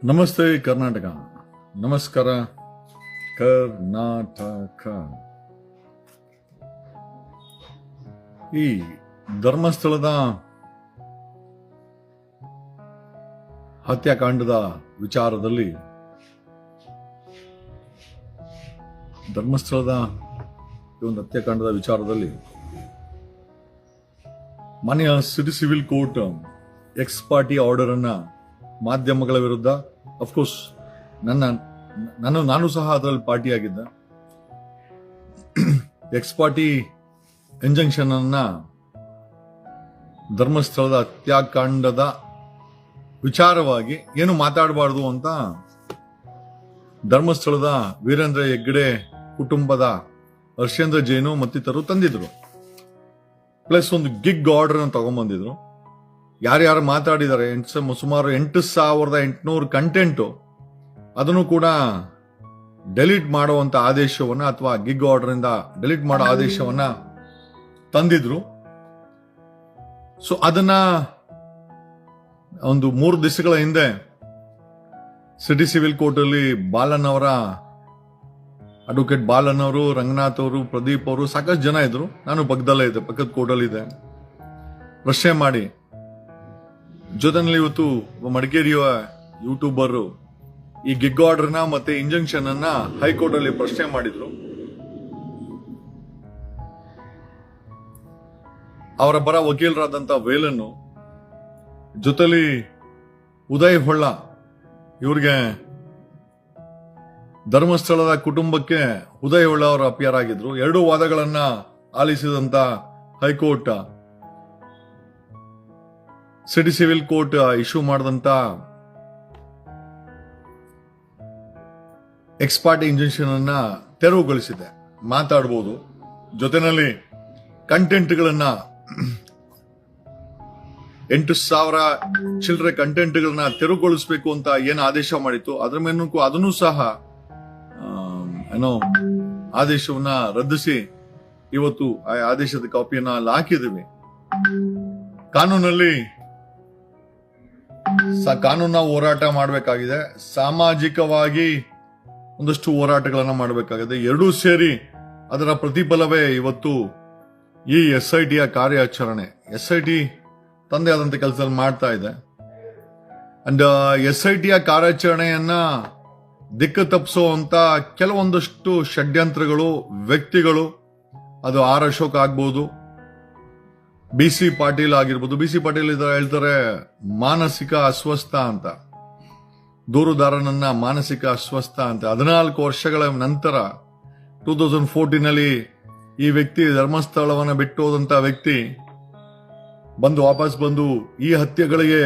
ನಮಸ್ತೆ ಕರ್ನಾಟಕ. ನಮಸ್ಕಾರ ಕರ್ನಾಟಕ. ಈ ಧರ್ಮಸ್ಥಳದ ಹತ್ಯಾಕಾಂಡದ ವಿಚಾರದಲ್ಲಿ ಮಾನ್ಯ city civil court X party order ಅನ್ನ ಮಾಧ್ಯಮಗಳ ವಿರುದ್ಧ, ಅಫ್ಕೋರ್ಸ್ ನಾನು ಸಹ ಅದರಲ್ಲಿ ಪಾರ್ಟಿ ಆಗಿದ್ದೆ. ಎಕ್ಸ್ ಪಾರ್ಟಿ ಇಂಜಂಕ್ಷನ್ ಅನ್ನ ಧರ್ಮಸ್ಥಳದ ಹತ್ಯಾಕಾಂಡದ ವಿಚಾರವಾಗಿ ಏನು ಮಾತಾಡಬಾರ್ದು ಅಂತ ಧರ್ಮಸ್ಥಳದ ವೀರೇಂದ್ರ ಹೆಗ್ಗಡೆ ಕುಟುಂಬದ ಹರ್ಷೇಂದ್ರ ಜೈನು ಮತ್ತಿತರರು ತಂದಿದ್ರು. ಪ್ಲಸ್ ಒಂದು ಗಿಗ್ ಆರ್ಡರ್ ಅನ್ನು ತಗೊಂಡ್ಬಂದಿದ್ರು. ಯಾರ್ಯಾರು ಮಾತಾಡಿದ್ದಾರೆ ಸುಮಾರು 8,800 ಕಂಟೆಂಟು, ಅದನ್ನು ಕೂಡ ಡೆಲೀಟ್ ಮಾಡುವಂತ ಆದೇಶವನ್ನ ಅಥವಾ ಗಿಗ್ ಆರ್ಡರ್ ಇಂದ ಡೆಲೀಟ್ ಮಾಡೋ ಆದೇಶವನ್ನ ತಂದಿದ್ರು. ಸೊ ಅದನ್ನ ಒಂದು 3 ದಿವಸಗಳ ಹಿಂದೆ ಸಿಟಿ ಸಿವಿಲ್ ಕೋರ್ಟ್ ಅಲ್ಲಿ ಅಡ್ವೊಕೇಟ್ ಬಾಲನ್ ಅವರು, ರಂಗನಾಥ್ ಅವರು, ಪ್ರದೀಪ್ ಅವರು, ಸಾಕಷ್ಟು ಜನ ಇದ್ರು. ನಾನು ಪಕ್ಕದಲ್ಲೇ ಇದ್ದೆ, ಪಕ್ಕದ ಕೋರ್ಟಲ್ಲಿ ಇದೆ. ಪ್ರಶ್ನೆ ಮಾಡಿ ಜೊತೆನಲ್ಲಿ ಇವತ್ತು ಮಡಿಕೇರಿಯ ಯೂಟ್ಯೂಬರ್ ಈ ಗಿಗ್ ಆರ್ಡರ್ನ ಮತ್ತೆ ಇಂಜಂಕ್ಷನ್ ಅನ್ನ ಹೈಕೋರ್ಟ್ ಅಲ್ಲಿ ಪ್ರಶ್ನೆ ಮಾಡಿದ್ರು. ಅವರ ಪರ ವಕೀಲರಾದಂತ ವೇಲನ್ನು ಜೊತೆಲಿ ಉದಯ್ ಹೊಳ್ಳ, ಇವ್ರಿಗೆ ಧರ್ಮಸ್ಥಳದ ಕುಟುಂಬಕ್ಕೆ ಉದಯ್ ಹೊಳ್ಳ ಅವರು ಅಪಿಯರ್ ಆಗಿದ್ರು. 2 ವಾದಗಳನ್ನ ಆಲಿಸಿದಂತ high court city civil court issue ಮಾಡಿದಂತ ಎಕ್ಸ್ ಪಾರ್ಟಿ ಇಂಜೆಕ್ಷನ್ ಅನ್ನ ತೆರವುಗೊಳಿಸಿದೆ. ಮಾತಾಡಬಹುದು, ಜೊತೆನಲ್ಲಿ ಕಂಟೆಂಟ್ಗಳನ್ನ 8,000 ಚಿಲ್ಲರೆ ಕಂಟೆಂಟ್ಗಳನ್ನ ತೆರವುಗೊಳಿಸಬೇಕು ಅಂತ ಏನು ಆದೇಶ ಮಾಡಿತ್ತು, ಅದರ ಮೇಲೂ ಅದನ್ನು ಸಹ ಆದೇಶವನ್ನ ರದ್ದಿಸಿ ಇವತ್ತು ಆ ಆದೇಶದ ಕಾಪಿಯನ್ನ ಹಾಕಿದ್ದೀವಿ. ಕಾನೂನ ಹೋರಾಟ ಮಾಡಬೇಕಾಗಿದೆ, ಸಾಮಾಜಿಕವಾಗಿ ಒಂದಷ್ಟು ಹೋರಾಟಗಳನ್ನ ಮಾಡಬೇಕಾಗಿದೆ. ಎರಡೂ ಸೇರಿ ಅದರ ಪ್ರತಿಫಲವೇ ಇವತ್ತು ಈ SITಯ ಕಾರ್ಯಾಚರಣೆ. SIT ತಂದೆ ಆದಂತ ಕೆಲಸ ಮಾಡ್ತಾ ಇದೆ. ಅಂಡ್ SITಯ ಕಾರ್ಯಾಚರಣೆಯನ್ನ ದಿಕ್ಕು ತಪ್ಪಿಸುವಂತ ಕೆಲವೊಂದಷ್ಟು ಷಡ್ಯಂತ್ರಗಳು, ವ್ಯಕ್ತಿಗಳು, ಅದು ಆರ್ ಅಶೋಕ್ ಆಗ್ಬಹುದು, BC ಪಾಟೀಲ್ ಆಗಿರ್ಬೋದು. BC ಪಾಟೀಲ್ ಹೇಳ್ತಾರೆ ಮಾನಸಿಕ ಅಸ್ವಸ್ಥ ಅಂತ, ದೂರುದಾರನನ್ನ ಮಾನಸಿಕ ಅಸ್ವಸ್ಥ ಅಂತ. 14 ವರ್ಷಗಳ ನಂತರ 2014 ನಲ್ಲಿ ಈ ವ್ಯಕ್ತಿ ಧರ್ಮಸ್ಥಳವನ್ನ ಬಿಟ್ಟು ಹೋದಂತ ವ್ಯಕ್ತಿ ವಾಪಸ್ ಬಂದು ಈ ಹತ್ಯೆಗಳಿಗೆ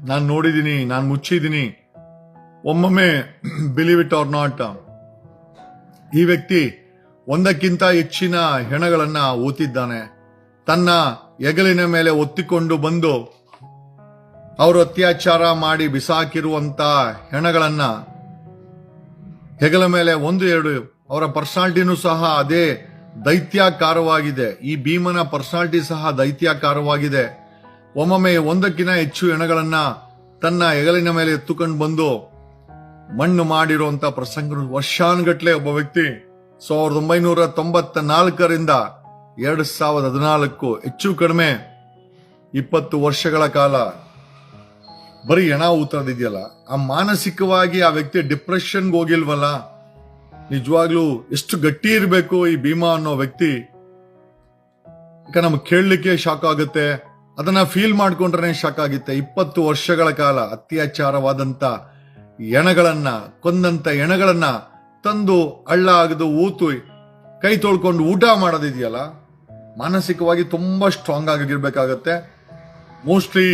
ನಾನು ನೋಡಿದೀನಿ, ನಾನು ಮುಚ್ಚಿದೀನಿ. ಒಮ್ಮೊಮ್ಮೆ ಬಿಲೀವ್ ಇಟ್ ಆರ್ ನಾಟ್, ಈ ವ್ಯಕ್ತಿ ಒಂದಕ್ಕಿಂತ ಹೆಚ್ಚಿನ ಹೆಣಗಳನ್ನ ಓತಿದ್ದಾನೆ. ತನ್ನ ಹೆಗಲಿನ ಮೇಲೆ ಒತ್ತಿಕೊಂಡು ಬಂದು ಅವರು ಅತ್ಯಾಚಾರ ಮಾಡಿ ಬಿಸಾಕಿರುವಂತ ಹೆಣಗಳನ್ನ ಹೆಗಲ ಮೇಲೆ 1-2 ಅವರ ಪರ್ಸನಾಲಿಟಿನೂ ಸಹ ಅದೇ ದೈತ್ಯಾಕಾರವಾಗಿದೆ. ಈ ಭೀಮನ ಪರ್ಸನಾಲಿಟಿ ಸಹ ದೈತ್ಯಾಕಾರವಾಗಿದೆ. ಒಮ್ಮೊಮ್ಮೆ ಒಂದಕ್ಕಿಂತ ಹೆಚ್ಚು ಹೆಣಗಳನ್ನ ತನ್ನ ಹೆಗಲಿನ ಮೇಲೆ ಎತ್ತುಕೊಂಡು ಬಂದು ಮಣ್ಣು ಮಾಡಿರುವಂತ ಪ್ರಸಂಗ ವರ್ಷಾನುಗಟ್ಲೆ ಒಬ್ಬ ವ್ಯಕ್ತಿ 1994ರಿಂದ 2014 ಹೆಚ್ಚು ಕಡಿಮೆ 20 ವರ್ಷಗಳ ಕಾಲ ಬರೀ ಹೆಣ ಊತರದಿದೆಯಲ್ಲ, ಆ ಮಾನಸಿಕವಾಗಿ ಆ ವ್ಯಕ್ತಿ ಡಿಪ್ರೆಷನ್ಗೆ ಹೋಗಿಲ್ವಲ್ಲ. ನಿಜವಾಗ್ಲೂ ಎಷ್ಟು ಗಟ್ಟಿ ಇರಬೇಕು ಈ ಭೀಮಾ ಅನ್ನೋ ವ್ಯಕ್ತಿ. ಈಗ ನಮ್ಗೆ ಕೇಳಲಿಕ್ಕೆ ಶಾಕ್ ಆಗುತ್ತೆ, ಅದನ್ನ ಫೀಲ್ ಮಾಡ್ಕೊಂಡ್ರೆ ಶಾಕ್ ಆಗುತ್ತೆ. 20 ವರ್ಷಗಳ ಕಾಲ ಅತ್ಯಾಚಾರವಾದಂತ ಹೆಣಗಳನ್ನ, ಕೊಂದಂತ ಹೆಣಗಳನ್ನ ತಂದು ಹಳ್ಳ ಆಗದು ಊತು ಕೈ ತೊಳ್ಕೊಂಡು ಊಟ ಮಾಡೋದಿದೆಯಲ್ಲ, ಮಾನಸಿಕವಾಗಿ ತುಂಬಾ ಸ್ಟ್ರಾಂಗ್ ಆಗಿರ್ಬೇಕಾಗತ್ತೆ. ಮೋಸ್ಟ್ಲಿ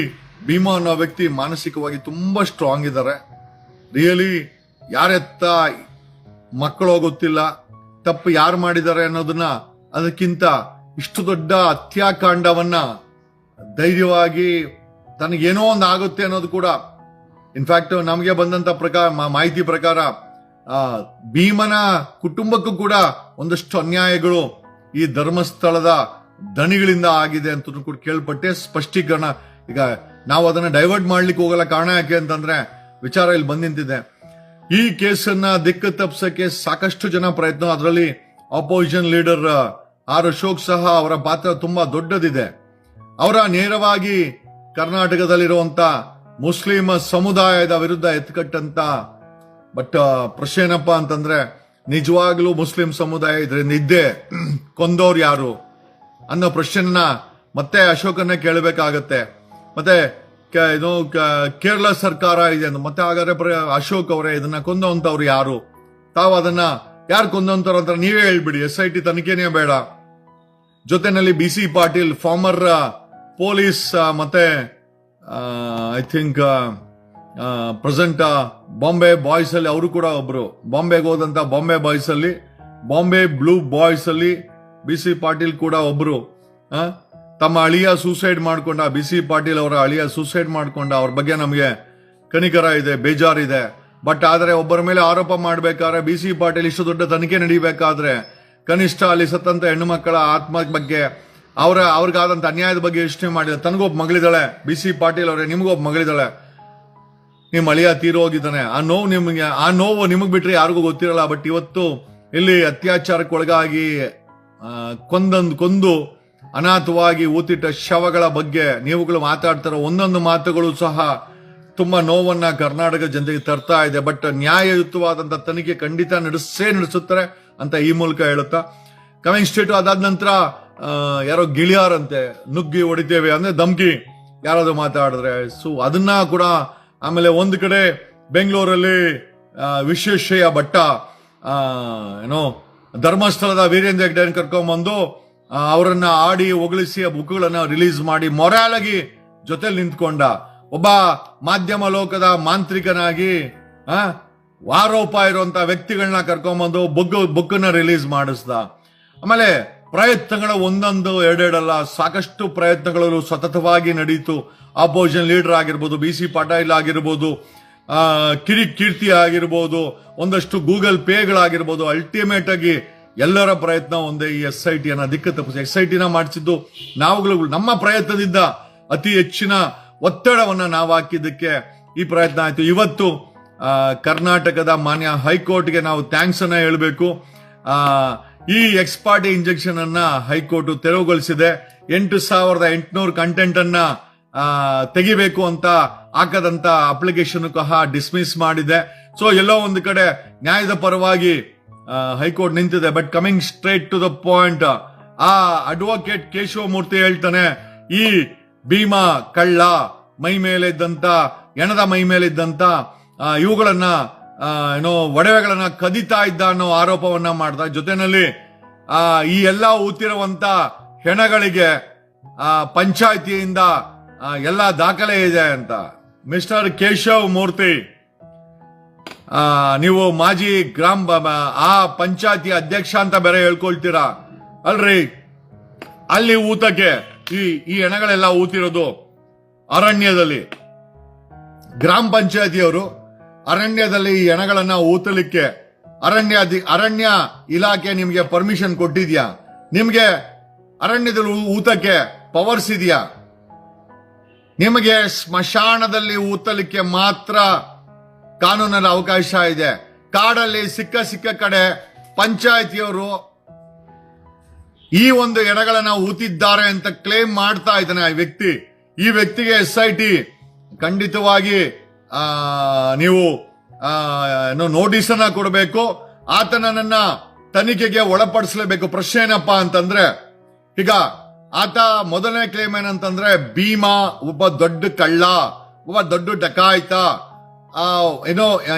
ಭೀಮಾ ಅನ್ನೋ ವ್ಯಕ್ತಿ ಮಾನಸಿಕವಾಗಿ ತುಂಬಾ ಸ್ಟ್ರಾಂಗ್ ಇದ್ದಾರೆ. ರಿಯಲಿ ಯಾರೆತ್ತ ಮಕ್ಕಳು ಗೊತ್ತಿಲ್ಲ, ತಪ್ಪು ಯಾರು ಮಾಡಿದ್ದಾರೆ ಅನ್ನೋದನ್ನ, ಅದಕ್ಕಿಂತ ಇಷ್ಟು ದೊಡ್ಡ ಹತ್ಯಾಕಾಂಡವನ್ನ ಧೈರ್ಯವಾಗಿ ತನಗೇನೋ ಒಂದು ಆಗುತ್ತೆ ಅನ್ನೋದು ಕೂಡ, ಇನ್ಫ್ಯಾಕ್ಟ್ ನಮಗೆ ಬಂದಂತ ಮಾಹಿತಿ ಪ್ರಕಾರ ಭೀಮನ ಕುಟುಂಬಕ್ಕೂ ಕೂಡ ಒಂದಷ್ಟು ಅನ್ಯಾಯಗಳು ಈ ಧರ್ಮಸ್ಥಳದ ದಣಿಗಳಿಂದ ಆಗಿದೆ ಅಂತ ಕೂಡ ಕೇಳ್ಪಟ್ಟೆ. ಸ್ಪಷ್ಟೀಕರಣ ಈಗ ನಾವು ಅದನ್ನ ಡೈವರ್ಟ್ ಮಾಡ್ಲಿಕ್ಕೆ ಹೋಗಲ್ಲ. ಕಾರಣ ಯಾಕೆ ಅಂತಂದ್ರೆ ವಿಚಾರ ಇಲ್ಲಿ ಬಂದ್ ನಿಂತಿದೆ. ಈ ಕೇಸನ್ನ ದಿಕ್ಕು ತಪ್ಪಿಸಕ್ಕೆ ಸಾಕಷ್ಟು ಜನ ಪ್ರಯತ್ನ, ಅದರಲ್ಲಿ ಅಪೋಸಿಷನ್ ಲೀಡರ್ ಆರ್ ಅಶೋಕ್ ಸಹ ಅವರ ಪಾತ್ರ ತುಂಬಾ ದೊಡ್ಡದಿದೆ. ಅವರ ನೇರವಾಗಿ ಕರ್ನಾಟಕದಲ್ಲಿರುವಂತ ಮುಸ್ಲಿಂ ಸಮುದಾಯದ ವಿರುದ್ಧ ಎತ್ಕಟ್ಟಂತ ಬಟ್ ಪ್ರಶ್ನೆ ಏನಪ್ಪಾ ಅಂತಂದ್ರೆ, ನಿಜವಾಗ್ಲೂ ಮುಸ್ಲಿಂ ಸಮುದಾಯ ಇದರಿಂದ ಇದ್ದೇ ಕೊಂದವ್ರು ಯಾರು ಅನ್ನೋ ಪ್ರಶ್ನೆನ ಮತ್ತೆ ಅಶೋಕನ್ನೇ ಕೇಳಬೇಕಾಗತ್ತೆ. ಮತ್ತೆ ಇದು ಕೇರಳ ಸರ್ಕಾರ ಇದೆ ಅಂತ ಮತ್ತೆ ಹಾಗಾದ್ರೆ ಅಶೋಕ್ ಅವರೇ ಇದನ್ನ ಕೊಂದಂತವ್ರು ಯಾರು, ತಾವು ಅದನ್ನ ಯಾರು ಕೊಂದಂತವ್ರು ಅಂತ ನೀವೇ ಹೇಳ್ಬಿಡಿ. SIT ತನಿಖೆನೇ ಬೇಡ. ಜೊತೆನಲ್ಲಿ BC ಪಾಟೀಲ್ ಫಾರ್ಮರ್ ಪೊಲೀಸ್ ಮತ್ತೆ I think present Bombay boys ಅಲ್ಲಿ ಅವರು ಕೂಡ ಒಬ್ರು, ಬಾಂಬೆಗೆ ಹೋದಂತ ಬಾಂಬೆ ಬಾಯ್ಸ್ ಅಲ್ಲಿ, ಬಾಂಬೆ ಬ್ಲೂ ಬಾಯ್ಸ್ ಅಲ್ಲಿ BC ಪಾಟೀಲ್ ಕೂಡ ಒಬ್ರು. ತಮ್ಮ ಅಳಿಯ ಸೂಸೈಡ್ ಮಾಡ್ಕೊಂಡ, BC ಪಾಟೀಲ್ ಅವರ ಅಳಿಯ ಸೂಸೈಡ್ ಮಾಡ್ಕೊಂಡ. ಅವ್ರ ಬಗ್ಗೆ ನಮಗೆ ಕನಿಕರ ಇದೆ, ಬೇಜಾರಿದೆ. ಬಟ್ ಆದ್ರೆ ಒಬ್ಬರ ಮೇಲೆ ಆರೋಪ ಮಾಡ್ಬೇಕಾದ್ರೆ BC ಪಾಟೀಲ್ ಇಷ್ಟು ದೊಡ್ಡ ತನಿಖೆ ನಡೀಬೇಕಾದ್ರೆ ಕನಿಷ್ಠ ಅಲ್ಲಿ ಸತ್ತಂತ ಹೆಣ್ಣು ಮಕ್ಕಳ ಆತ್ಮ ಬಗ್ಗೆ, ಅವ್ರಿಗಾದಂತ ಅನ್ಯಾಯದ ಬಗ್ಗೆ ಯೋಚನೆ ಮಾಡಿದ. ತನಗೊಬ್ಬ ಮಗಳಿದ್ದಾಳೆ, BC ಪಾಟೀಲ್ ಅವರೇ ನಿಮಗೊಬ್ಬ ಮಗಳಿದ್ದಾಳೆ, ನಿಮ್ ಅಳಿಯ ತೀರೋಗಿದ್ದಾನೆ. ಆ ನೋವು ನಿಮಗ್ ಬಿಟ್ರೆ ಯಾರಿಗೂ ಗೊತ್ತಿರಲ್ಲ. ಬಟ್ ಇವತ್ತು ಇಲ್ಲಿ ಅತ್ಯಾಚಾರಕ್ಕೆ ಒಳಗಾಗಿ ಕೊಂದು ಅನಾಥವಾಗಿ ಊತಿಟ್ಟ ಶವಗಳ ಬಗ್ಗೆ ನೀವುಗಳು ಮಾತಾಡ್ತಾರೋ ಒಂದೊಂದು ಮಾತುಗಳು ಸಹ ತುಂಬಾ ನೋವನ್ನ ಕರ್ನಾಟಕ ಜನತೆಗೆ ತರ್ತಾ ಇದೆ. ಬಟ್ ನ್ಯಾಯಯುತವಾದಂತ ತನಿಖೆ ಖಂಡಿತ ನಡೆಸುತ್ತಾರೆ ಅಂತ ಈ ಮೂಲಕ ಹೇಳುತ್ತಾ ಕಮಿಂಗ್ ಸ್ಟೇಟ್. ಅದಾದ ನಂತರ ಯಾರೋ ಗಿಳಿಯಾರಂತೆ ನುಗ್ಗಿ ಹೊಡಿತೇವೆ ಅಂದ್ರೆ ಧಮ್ಕಿ ಯಾರಾದ್ರೂ ಮಾತಾಡಿದ್ರೆ, ಸೊ ಅದನ್ನ ಕೂಡ. ಆಮೇಲೆ ಒಂದು ಕಡೆ ಬೆಂಗಳೂರಲ್ಲಿ ವಿಶ್ವೇಶ್ವರಯ್ಯ ಭಟ್ಟ ಏನೋ ಧರ್ಮಸ್ಥಳದ ವೀರೇಂದ್ರ ಹೆಗ್ಡೆನ್ ಕರ್ಕೊಂಡ್ಬಂದು ಅವರನ್ನ ಆಡಿ ಹೊಗಳಿಸಿ ಬುಕ್ಗಳನ್ನ ರಿಲೀಸ್ ಮಾಡಿ ಮೊರಾಲ್ ಆಗಿ ಜೊತೆಲಿ ನಿಂತ್ಕೊಂಡ ಒಬ್ಬ ಮಾಧ್ಯಮ ಲೋಕದ ಮಾಂತ್ರಿಕನಾಗಿ ಆರೋಪ ಇರುವಂತ ವ್ಯಕ್ತಿಗಳನ್ನ ಕರ್ಕೊಂಡ್ಬಂದು ಬುಕ್ಕನ್ನ ರಿಲೀಸ್ ಮಾಡಿಸ್ದ. ಆಮೇಲೆ ಪ್ರಯತ್ನಗಳ ಒಂದೊಂದು ಎರಡೆರಡಲ್ಲ, ಸಾಕಷ್ಟು ಪ್ರಯತ್ನಗಳು ಸತತವಾಗಿ ನಡೀತು. ಅಪೋಸಿಷನ್ ಲೀಡರ್ ಆಗಿರ್ಬೋದು, BC ಪಾಟೀಲ್ ಆಗಿರ್ಬೋದು, ಕೀರ್ತಿ ಆಗಿರ್ಬೋದು, ಒಂದಷ್ಟು ಗೂಗಲ್ ಪೇಗಳಾಗಿರ್ಬೋದು. ಅಲ್ಟಿಮೇಟ್ ಆಗಿ ಎಲ್ಲರ ಪ್ರಯತ್ನ ಒಂದೇ, ಈ SIT ಅನ್ನ ದಿಕ್ಕು ತಪ್ಪಿಸಿ SIT ನ ಮಾಡಿಸಿದ್ದು ನಾವುಗಳು ನಮ್ಮ ಪ್ರಯತ್ನದಿಂದ ಅತಿ ಹೆಚ್ಚಿನ ಒತ್ತಡವನ್ನ ನಾವು ಹಾಕಿದ್ದಕ್ಕೆ ಈ ಪ್ರಯತ್ನ ಆಯ್ತು. ಇವತ್ತು ಕರ್ನಾಟಕದ ಮಾನ್ಯ ಹೈಕೋರ್ಟ್ಗೆ ನಾವು ಥ್ಯಾಂಕ್ಸ್ ಅನ್ನ ಹೇಳಬೇಕು. ಈ ಎಕ್ಸ್ಪಾರ್ಟಿ ಇಂಜೆಕ್ಷನ್ ಅನ್ನ ಹೈಕೋರ್ಟ್ ತೆರವುಗೊಳಿಸಿದೆ. 8,800 ಕಂಟೆಂಟ್ ಅನ್ನ ತೆಗಿಬೇಕು ಅಂತ ಹಾಕದಂತ ಅಪ್ಲಿಕೇಶನ್ ಸಹ ಡಿಸ್ಮಿಸ್ ಮಾಡಿದೆ. ಸೊ ಎಲ್ಲೋ ಒಂದು ಕಡೆ ನ್ಯಾಯದ ಪರವಾಗಿ ಹೈಕೋರ್ಟ್ ನಿಂತಿದೆ. But coming straight to the point, ಆ ಅಡ್ವೊಕೇಟ್ ಕೇಶವಮೂರ್ತಿ ಹೇಳ್ತಾನೆ, ಈ ಭೀಮಾ ಕಳ್ಳ ಮೈ ಮೇಲೆ ಇದ್ದಂತ ಹೆಣದ ಮೈ ಮೇಲೆ ಇದ್ದಂತ ಇವುಗಳನ್ನ ಒಡವೆಗಳನ್ನ ಕದಿತಾ ಇದ್ದ ಅನ್ನೋ ಆರೋಪವನ್ನ ಮಾಡ್ದ. ಜೊತೆನಲ್ಲಿ ಈ ಎಲ್ಲಾ ಊತಿರುವಂತ ಹೆಣಗಳಿಗೆ ಪಂಚಾಯತಿಯಿಂದ ಎಲ್ಲ ದಾಖಲೆ ಇದೆ ಅಂತ. ಮಿಸ್ಟರ್ ಕೇಶವ್ ಮೂರ್ತಿ, ನೀವು ಮಾಜಿ ಆ ಪಂಚಾಯತಿ ಅಧ್ಯಕ್ಷ ಅಂತ ಬೇರೆ ಹೇಳ್ಕೊಳ್ತೀರಾ ಅಲ್ರಿ? ಅಲ್ಲಿ ಊತಕ್ಕೆ ಈ ಹೆಣಗಳೆಲ್ಲ ಊತಿರೋದು ಅರಣ್ಯದಲ್ಲಿ. ಗ್ರಾಮ ಪಂಚಾಯತಿಯವರು ಅರಣ್ಯದಲ್ಲಿ ಈ ಹೆಣಗಳನ್ನ ಊತಲಿಕ್ಕೆ ಅರಣ್ಯ ಇಲಾಖೆ ನಿಮ್ಗೆ ಪರ್ಮಿಷನ್ ಕೊಟ್ಟಿದ್ಯಾ? ನಿಮ್ಗೆ ಅರಣ್ಯದಲ್ಲಿ ಊತಕ್ಕೆ ಪವರ್ಸ್ ಇದೆಯಾ? ನಿಮಗೆ ಸ್ಮಶಾನದಲ್ಲಿ ಊತಲಿಕ್ಕೆ ಮಾತ್ರ ಕಾನೂನಲ್ಲಿ ಅವಕಾಶ ಇದೆ. ಕಾಡಲ್ಲಿ ಸಿಕ್ಕ ಕಡೆ ಪಂಚಾಯತಿಯವರು ಈ ಒಂದು ಹೆಣಗಳನ್ನ ಊತಿದ್ದಾರೆ ಅಂತ ಕ್ಲೇಮ್ ಮಾಡ್ತಾ ಇದ್ದಾನೆ ಈ ವ್ಯಕ್ತಿಗೆ SIT ಖಂಡಿತವಾಗಿ ನೀವು ನೋಟಿಸ್ ಅನ್ನ ಕೊಡಬೇಕು. ಆತನನ್ನ ತನಿಖೆಗೆ ಒಳಪಡಿಸಲೇಬೇಕು. ಪ್ರಶ್ನೆ ಏನಪ್ಪಾ ಅಂತಂದ್ರೆ, ಈಗ ಆತ ಮೊದಲನೇ ಕ್ಲೇಮ್ ಏನಂತಂದ್ರೆ, ಭೀಮಾ ಒಬ್ಬ ದೊಡ್ಡ ಕಳ್ಳ, ಒಬ್ಬ ದೊಡ್ಡ ಡಕಾಯಿತ,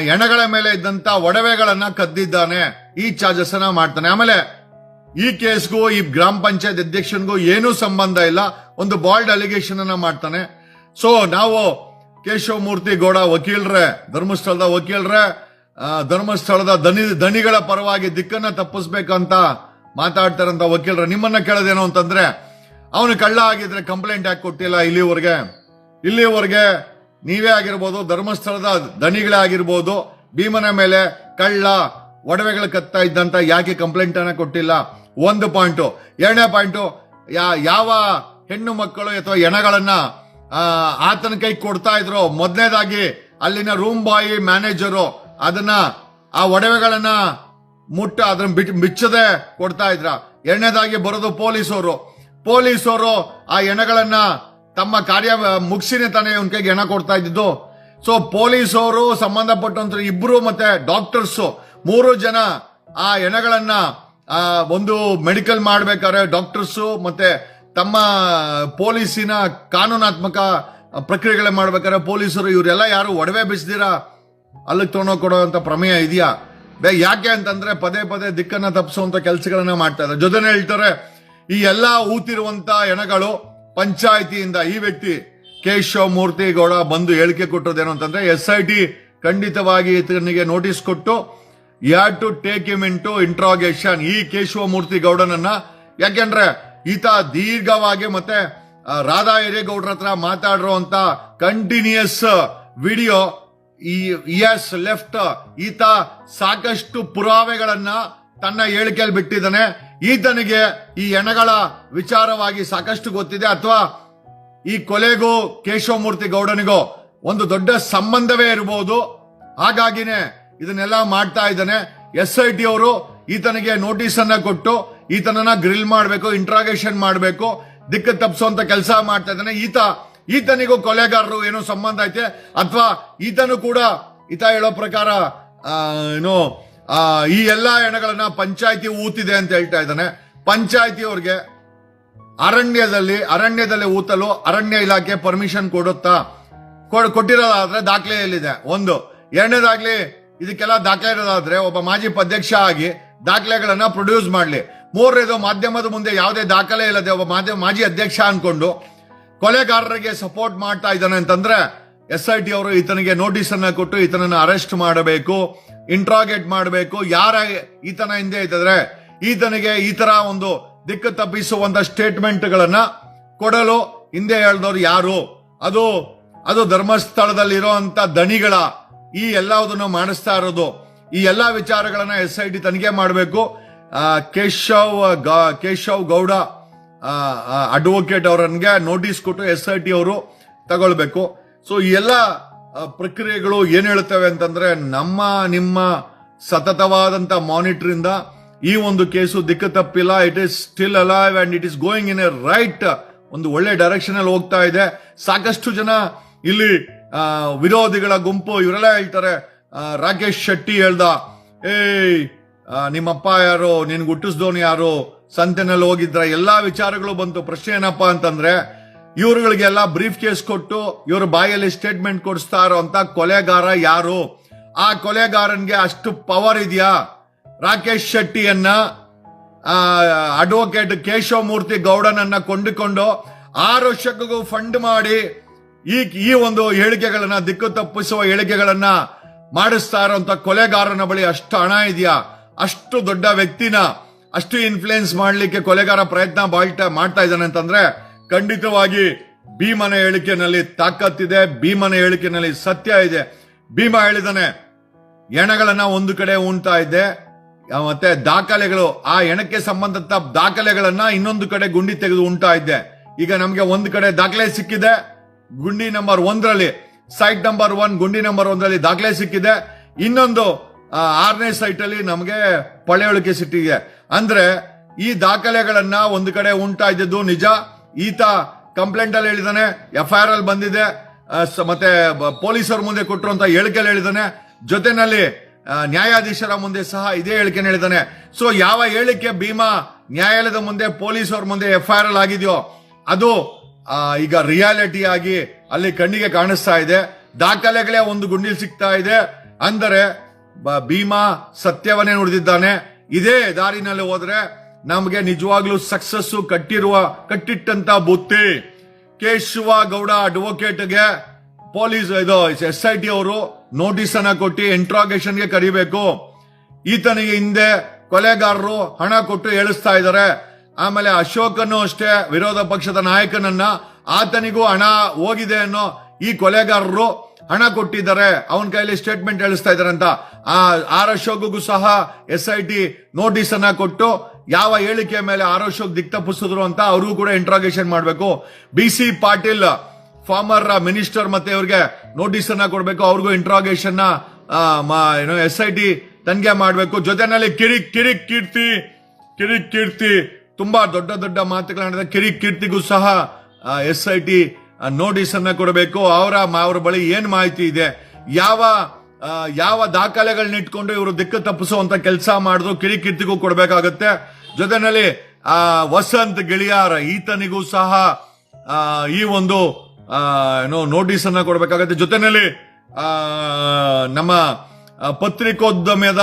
ಹೆಣಗಳ ಮೇಲೆ ಇದ್ದಂತ ಒಡವೆಗಳನ್ನ ಕದ್ದಿದ್ದಾನೆ, ಈ ಚಾರ್ಜಸ್ ಅನ್ನ ಮಾಡ್ತಾನೆ. ಆಮೇಲೆ ಈ ಕೇಸ್ಗೂ ಈ ಗ್ರಾಮ ಪಂಚಾಯತ್ ಅಧ್ಯಕ್ಷನ್ಗೂ ಏನೂ ಸಂಬಂಧ ಇಲ್ಲ, ಒಂದು ಬಾಲ್ಡ್ ಅಲಿಗೇಷನ್ ಅನ್ನ ಮಾಡ್ತಾನೆ. ಸೊ ನಾವು ಕೇಶವಮೂರ್ತಿ ಗೌಡ ವಕೀಲರೇ, ಧರ್ಮಸ್ಥಳದ ವಕೀಲರೇ, ಧರ್ಮಸ್ಥಳದ ದಣಿಗಳ ಪರವಾಗಿ ದಿಕ್ಕನ್ನ ತಪ್ಪಿಸ್ಬೇಕಂತ ಮಾತಾಡ್ತಾರಂತ ವಕೀಲರ, ನಿಮ್ಮನ್ನ ಕೇಳೋದೇನು ಅಂತಂದ್ರೆ, ಅವನು ಕಳ್ಳ ಆಗಿದ್ರೆ ಕಂಪ್ಲೇಂಟ್ ಯಾಕೆ ಕೊಟ್ಟಿಲ್ಲ ಇಲ್ಲಿವರೆಗೆ? ನೀವೇ ಆಗಿರ್ಬೋದು, ಧರ್ಮಸ್ಥಳದ ದಣಿಗಳೇ ಆಗಿರ್ಬೋದು, ಭೀಮನ ಮೇಲೆ ಕಳ್ಳ ಒಡವೆಗಳು ಕತ್ತಾ ಇದ್ದಂತ ಯಾಕೆ ಕಂಪ್ಲೇಂಟ್ ಅನ್ನ ಕೊಟ್ಟಿಲ್ಲ? ಒಂದು ಪಾಯಿಂಟ್. ಎರಡನೇ ಪಾಯಿಂಟ್, ಯಾವ ಹೆಣ್ಣು ಮಕ್ಕಳು ಅಥವಾ ಹೆಣಗಳನ್ನ ಆತನ ಕೈ ಕೊಡ್ತಾ ಇದ್ರು, ಮೊದಲನೇದಾಗಿ ಅಲ್ಲಿನ ರೂಮ್ ಬಾಯ್ ಮ್ಯಾನೇಜರು ಅದನ್ನ ಆ ಒಡವೆಗಳನ್ನ ಅದನ್ನ ಬಿಚ್ಚದೆ ಕೊಡ್ತಾ ಇದ್ರ. ಎರಡನೇದಾಗಿ ಬರೋದು ಪೊಲೀಸರು ಆ ಹೆಣಗಳನ್ನ ತಮ್ಮ ಕಾರ್ಯ ಮುಗಿಸಿನೇ ತಾನೇ ಇವನ್ ಕೈಗೆ ಹೆಣ ಕೊಡ್ತಾ ಇದ್ದಿದ್ದು. ಸೊ ಪೊಲೀಸರು ಸಂಬಂಧಪಟ್ಟಂತ ಇಬ್ರು ಮತ್ತೆ ಡಾಕ್ಟರ್ಸ್ 3 ಜನ ಆ ಹೆಣಗಳನ್ನ ಒಂದು ಮೆಡಿಕಲ್ ಮಾಡ್ಬೇಕಾದ್ರೆ ಡಾಕ್ಟರ್ಸ್ ಮತ್ತೆ ತಮ್ಮ ಪೊಲೀಸಿನ ಕಾನೂನಾತ್ಮಕ ಪ್ರಕ್ರಿಯೆಗಳೇ ಮಾಡ್ಬೇಕಾದ್ರೆ ಪೊಲೀಸರು ಇವರೆಲ್ಲ ಯಾರು ಒಡವೆ ಬಿಚ್ಚದಿರಾ ಅಲ್ಲಿಗೆ ತೊಗೊಂಡೋಗಿ ಕೊಡುವಂತ ಪ್ರಮೇಯ ಇದೆಯಾ? ಯಾಕೆ ಅಂತಂದ್ರೆ ಪದೇ ಪದೇ ದಿಕ್ಕನ್ನ ತಪ್ಪಿಸುವಂತ ಕೆಲಸಗಳನ್ನ ಮಾಡ್ತಾ ಇದ್ದಾರೆ. ಜೊತೆನೆ ಹೇಳ್ತಾರೆ ಈ ಎಲ್ಲಾ ಊತಿರುವಂತ ಹೆಣಗಳು ಪಂಚಾಯಿತಿಯಿಂದ ಈ ವ್ಯಕ್ತಿ ಕೇಶವ ಮೂರ್ತಿ ಗೌಡ ಬಂದು ಹೇಳಿಕೆ ಕೊಟ್ಟದೇನು ಅಂತಂದ್ರೆ SIT ಖಂಡಿತವಾಗಿ ಈತನಿಗೆ ನೋಟಿಸ್ ಕೊಟ್ಟು had to take him into interrogation ಈ ಕೇಶವ ಮೂರ್ತಿ ಗೌಡನನ್ನ. ಯಾಕೆಂದ್ರೆ ಈತ ದೀರ್ಘವಾಗಿ ಮತ್ತೆ ರಾಧಾ ಹಿರೇಗೌಡ್ರ ಹತ್ರ ಮಾತಾಡಿರುವಂತ ಕಂಟಿನ್ಯೂಸ್ ವಿಡಿಯೋ ಲೆಫ್ಟ್. ಈತ ಸಾಕಷ್ಟು ಪುರಾವೆಗಳನ್ನ ತನ್ನ ಹೇಳಿಕೆಯಲ್ಲಿ ಬಿಟ್ಟಿದ್ದಾನೆ. ಈತನಿಗೆ ಈ ಹೆಣಗಳ ವಿಚಾರವಾಗಿ ಸಾಕಷ್ಟು ಗೊತ್ತಿದೆ, ಅಥವಾ ಈ ಕೊಲೆಗೂ ಕೇಶವಮೂರ್ತಿ ಗೌಡನಿಗೂ ಒಂದು ದೊಡ್ಡ ಸಂಬಂಧವೇ ಇರಬಹುದು. ಹಾಗಾಗಿನೇ ಇದನ್ನೆಲ್ಲ ಮಾಡ್ತಾ ಇದ್ದಾನೆ. SIT ಅವರು ಈತನಿಗೆ ನೋಟಿಸ್ ಅನ್ನ ಕೊಟ್ಟು ಈತನನ್ನ ಗ್ರಿಲ್ ಮಾಡಬೇಕು, ಇಂಟ್ರಾಗೇಷನ್ ಮಾಡಬೇಕು, ದಿಕ್ಕು ತಪ್ಪಿಸುವಂತ ಕೆಲಸ ಮಾಡ್ತಾ ಇದ್ದಾನೆ. ಈತನಿಗೂ ಕೊಲೆಗಾರರು ಏನೋ ಸಂಬಂಧ ಐತೆ, ಅಥವಾ ಈತನು ಕೂಡ ಈತ ಹೇಳೋ ಪ್ರಕಾರ ಈ ಎಲ್ಲಾ ಹೆಣಗಳನ್ನ ಪಂಚಾಯಿತಿ ಊತಿದೆ ಅಂತ ಹೇಳ್ತಾ ಇದ್ದಾನೆ. ಪಂಚಾಯಿತಿಯವ್ರಿಗೆ ಅರಣ್ಯದಲ್ಲಿ ಊತಲು ಅರಣ್ಯ ಇಲಾಖೆ ಪರ್ಮಿಷನ್ ಕೊಡುತ್ತಾ? ಕೊಟ್ಟಿರೋದಾದ್ರೆ ದಾಖಲೆ ಎಲ್ಲಿದೆ? ಒಂದು. ಎರಡನೇದಾಗ್ಲಿ ಇದಕ್ಕೆಲ್ಲ ದಾಖಲೆ ಇರೋದಾದ್ರೆ ಒಬ್ಬ ಮಾಜಿ ಅಧ್ಯಕ್ಷ ಆಗಿ ದಾಖಲೆಗಳನ್ನ ಪ್ರೊಡ್ಯೂಸ್ ಮಾಡ್ಲಿ. ಮೂರನೇದು, ಮಾಧ್ಯಮದ ಮುಂದೆ ಯಾವುದೇ ದಾಖಲೆ ಇಲ್ಲದೆ ಒಬ್ಬ ಮಾಜಿ ಅಧ್ಯಕ್ಷ ಅನ್ಕೊಂಡು ಕೊಲೆಗಾರರಿಗೆ ಸಪೋರ್ಟ್ ಮಾಡ್ತಾ ಇದ್ದಾನೆ ಅಂತಂದ್ರೆ SIT ಅವರು ಈತನಿಗೆ ನೋಟಿಸ್ ಅನ್ನ ಕೊಟ್ಟು ಈತನನ್ನ ಅರೆಸ್ಟ್ ಮಾಡಬೇಕು, ಇಂಟ್ರಾಗೇಟ್ ಮಾಡಬೇಕು. ಯಾರ ಈತನ ಹಿಂದೆ ಇದ್ದರೆ ಈತನಿಗೆ ಈ ತರ ಒಂದು ದಿಕ್ಕು ತಪ್ಪಿಸುವಂತ ಸ್ಟೇಟ್ಮೆಂಟ್ ಗಳನ್ನ ಕೊಡಲು ಹಿಂದೆ ಹೇಳಿದವರು ಯಾರು? ಅದು ಧರ್ಮಸ್ಥಳದಲ್ಲಿ ಇರುವಂತ ದಣಿಗಳ ಈ ಎಲ್ಲದನ್ನು ಮಾಡಿಸ್ತಾ ಇರೋದು. ಈ ಎಲ್ಲಾ ವಿಚಾರಗಳನ್ನ SIT ತನಿಖೆ ಮಾಡಬೇಕು. ಕೇಶವ್ ಗೌಡ ಅಡ್ವೊಕೇಟ್ ಅವರನ್ಗೆ ನೋಟಿಸ್ ಕೊಟ್ಟು SIT ಅವರು ತಗೊಳ್ಬೇಕು. ಸೊ ಈ ಎಲ್ಲ ಪ್ರಕ್ರಿಯೆಗಳು ಏನ್ ಹೇಳ್ತವೆ ಅಂತಂದ್ರೆ ನಿಮ್ಮ ಸತತವಾದಂತ ಮಾನಿಟರ್ ಇಂದ ಈ ಒಂದು ಕೇಸು ದಿಕ್ಕು ತಪ್ಪಿಲ್ಲ. It is still alive and it is going in a right, ಒಂದು ಒಳ್ಳೆ ಡೈರೆಕ್ಷನ್ ಅಲ್ಲಿ ಹೋಗ್ತಾ ಇದೆ. ಸಾಕಷ್ಟು ಜನ ಇಲ್ಲಿ ವಿರೋಧಿಗಳ ಗುಂಪು ಇವರೆಲ್ಲ ಹೇಳ್ತಾರೆ, ರಾಕೇಶ್ ಶೆಟ್ಟಿ ಹೇಳ್ದ, ನಿಮ್ಮಪ್ಪ ಯಾರು, ನಿನ್ ಹುಟ್ಟಿಸ್ದೋನು ಯಾರು, ಸಂತೆನಲ್ಲಿ ಹೋಗಿದ್ರ, ಎಲ್ಲಾ ವಿಚಾರಗಳು ಬಂತು. ಪ್ರಶ್ನೆ ಏನಪ್ಪಾ ಅಂತಂದ್ರೆ ಇವ್ರುಗಳಿಗೆಲ್ಲ ಬ್ರೀಫ್ ಕೇಸ್ ಕೊಟ್ಟು ಇವ್ರ ಬಾಯಲ್ಲಿ ಸ್ಟೇಟ್ಮೆಂಟ್ ಕೊಡಿಸ್ತಾ ಇರೋಂತ ಕೊಲೆಗಾರ ಯಾರು? ಆ ಕೊಲೆಗಾರನ್ಗೆ ಅಷ್ಟು ಪವರ್ ಇದೆಯಾ? ರಾಕೇಶ್ ಶೆಟ್ಟಿಯನ್ನ ಅಡ್ವೊಕೇಟ್ ಕೇಶವ ಮೂರ್ತಿ ಗೌಡನನ್ನ ಕೊಂಡುಕೊಂಡು 6 ವರ್ಷಕ್ಕೂ ಫಂಡ್ ಮಾಡಿ ಈ ಒಂದು ಹೇಳಿಕೆಗಳನ್ನ, ದಿಕ್ಕು ತಪ್ಪಿಸುವ ಹೇಳಿಕೆಗಳನ್ನ ಮಾಡಿಸ್ತಾ ಇರೋಂತ ಕೊಲೆಗಾರನ ಬಳಿ ಅಷ್ಟು ಹಣ ಇದೆಯಾ? ಅಷ್ಟು ದೊಡ್ಡ ವ್ಯಕ್ತಿನ ಅಷ್ಟು ಇನ್ಫ್ಲೂಯೆನ್ಸ್ ಮಾಡ್ಲಿಕ್ಕೆ ಕೊಲೆಗಾರ ಪ್ರಯತ್ನ ಮಾಡ್ತಾ ಇದ್ದಾನೆ ಅಂತಂದ್ರೆ ಖಂಡಿತವಾಗಿ ಭೀಮನ ಹೇಳಿಕೆನಲ್ಲಿ ತಾಕತ್ತಿದೆ, ಭೀಮನ ಹೇಳಿಕೆನಲ್ಲಿ ಸತ್ಯ ಇದೆ. ಭೀಮ ಹೇಳಿದಾನೆ ಹೆಣಗಳನ್ನ ಒಂದು ಕಡೆ ಉಣ್ತಾ ಇದ್ದೆ, ಮತ್ತೆ ದಾಖಲೆಗಳು, ಆ ಹೆಣಕ್ಕೆ ಸಂಬಂಧದ ದಾಖಲೆಗಳನ್ನ ಇನ್ನೊಂದು ಕಡೆ ಗುಂಡಿ ತೆಗೆದು ಉಣ್ತಾ ಇದ್ದೆ. ಈಗ ನಮ್ಗೆ ಒಂದು ಕಡೆ ದಾಖಲೆ ಸಿಕ್ಕಿದೆ, ಗುಂಡಿ ನಂಬರ್ 1ರಲ್ಲಿ, ಸೈಟ್ ನಂಬರ್ 1 ಗುಂಡಿ ನಂಬರ್ 1ರಲ್ಲಿ ದಾಖಲೆ ಸಿಕ್ಕಿದೆ. ಇನ್ನೊಂದು 6ನೇ ಸೈಟ್ ಅಲ್ಲಿ ನಮಗೆ ಪಳೆಯುಳಿಕೆ ಸಿಕ್ಕಿದೆ. ಅಂದ್ರೆ ಈ ದಾಖಲೆಗಳನ್ನ ಒಂದು ಕಡೆ ಉಂಟಾ ಇದ್ದದ್ದು ನಿಜ. ಈತ ಕಂಪ್ಲೇಂಟ್ ಅಲ್ಲಿ ಹೇಳಿದಾನೆ, FIR ಅಲ್ಲಿ ಬಂದಿದೆ, ಮತ್ತೆ ಪೊಲೀಸರ ಮುಂದೆ ಕೊಟ್ಟಿರುವಂತ ಹೇಳಿಕೆಯಲ್ಲಿ ಹೇಳಿದಾನೆ. ಜೊತೆನಲ್ಲಿ ನ್ಯಾಯಾಧೀಶರ ಮುಂದೆ ಸಹ ಇದೇ ಹೇಳಿಕೆ ಹೇಳಿದಾನೆ. ಸೊ ಯಾವ ಹೇಳಿಕೆ ಭೀಮಾ ನ್ಯಾಯಾಲಯದ ಮುಂದೆ, ಪೊಲೀಸರ ಮುಂದೆ FIR ಅಲ್ಲಿ ಆಗಿದೆಯೋ ಅದು ಈಗ ರಿಯಾಲಿಟಿ ಆಗಿ ಅಲ್ಲಿ ಕಣ್ಣಿಗೆ ಕಾಣಿಸ್ತಾ ಇದೆ. ದಾಖಲೆಗಳೇ ಒಂದು ಗುಂಡಿಲ್ ಸಿಗ್ತಾ ಇದೆ. ಅಂದರೆ ಭೀಮಾ ಸತ್ಯವನ್ನೇ ನುಡಿದಿದ್ದಾನೆ. ಇದೇ ದಾರಿನಲ್ಲಿ ಹೋದ್ರೆ ನಮಗೆ ನಿಜವಾಗ್ಲೂ ಸಕ್ಸಸ್ ಕಟ್ಟಿಟ್ಟಂತ ಬುತ್ತಿ. ಕೇಶವ ಗೌಡ ಅಡ್ವೊಕೇಟ್ಗೆ ಪೊಲೀಸ್ SIT ಅವರು ನೋಟಿಸ್ ಅನ್ನ ಕೊಟ್ಟು ಇಂಟ್ರಾಗೇಷನ್ಗೆ ಕರಿಬೇಕು. ಈತನಿಗೆ ಹಿಂದೆ ಕೊಲೆಗಾರರು ಹಣ ಕೊಟ್ಟು ಹೇಳಿಸ್ತಾ ಇದ್ದಾರೆ. ಆಮೇಲೆ ಅಶೋಕನ್ನು ಅಷ್ಟೇ, ವಿರೋಧ ಪಕ್ಷದ ನಾಯಕನನ್ನ, ಆತನಿಗೂ ಹಣ ಹೋಗಿದೆ ಅನ್ನೋ ಈ ಕೊಲೆಗಾರರು ಹಣ ಕೊಟ್ಟಿದ್ದಾರೆ, ಅವನ ಕೈಲಿ ಸ್ಟೇಟ್ಮೆಂಟ್ ಹೇಳಿಸ್ತಾ ಇದ್ದಾರೆ ಅಂತ ಆರ್ ಅಶೋಕ್ಗೂ ಸಹ SIT ನೋಟಿಸ್ ಅನ್ನ ಕೊಟ್ಟು ಯಾವ ಹೇಳಿಕೆ ಮೇಲೆ ಆರ್ ಅಶೋಕ್ ದಿಕ್ ತಪ್ಪಿಸಿದ್ರು ಅಂತ ಅವ್ರಿಗೂ ಕೂಡ ಇಂಟ್ರಾಗೇಷನ್ ಮಾಡಬೇಕು. BC ಪಾಟೀಲ್ ಫಾರ್ಮರ್ ಮಿನಿಸ್ಟರ್ ಮತ್ತೆ ಇವ್ರಿಗೆ ನೋಟಿಸ್ ಅನ್ನ ಕೊಡ್ಬೇಕು, ಅವ್ರಿಗೂ ಇಂಟ್ರಾಗೇಷನ್ SIT ತನಿಖೆ ಮಾಡಬೇಕು. ಜೊತೆನಲ್ಲಿ ಕಿರಿಕ್ ಕೀರ್ತಿ ತುಂಬಾ ದೊಡ್ಡ ದೊಡ್ಡ ಮಾತುಗಳನ್ನ ಕಿರಿಕ್ ಕೀರ್ತಿಗೂ ಸಹ SIT ನೋಟಿಸ್ ಅನ್ನ ಕೊಡಬೇಕು. ಅವರ ಬಳಿ ಏನ್ ಮಾಹಿತಿ ಇದೆ, ಯಾವ ದಾಖಲೆಗಳನ್ನ ಇಟ್ಕೊಂಡು ಇವರು ದಿಕ್ಕು ತಪ್ಪಿಸುವಂತ ಕೆಲಸ ಮಾಡಿದ್ರು ಕಿರಿಕ್ ಕೀರ್ತಿಗೂ ಕೊಡಬೇಕಾಗತ್ತೆ. ಜೊತೆನಲ್ಲಿ ವಸಂತ್ ಗೆಳಿಯಾರ್ ಈತನಿಗೂ ಸಹ ಈ ಒಂದು ನೋಟಿಸ್ ಅನ್ನ ಕೊಡಬೇಕಾಗತ್ತೆ. ಜೊತೆನಲ್ಲಿ ನಮ್ಮ ಪತ್ರಿಕೋದ್ಯಮದ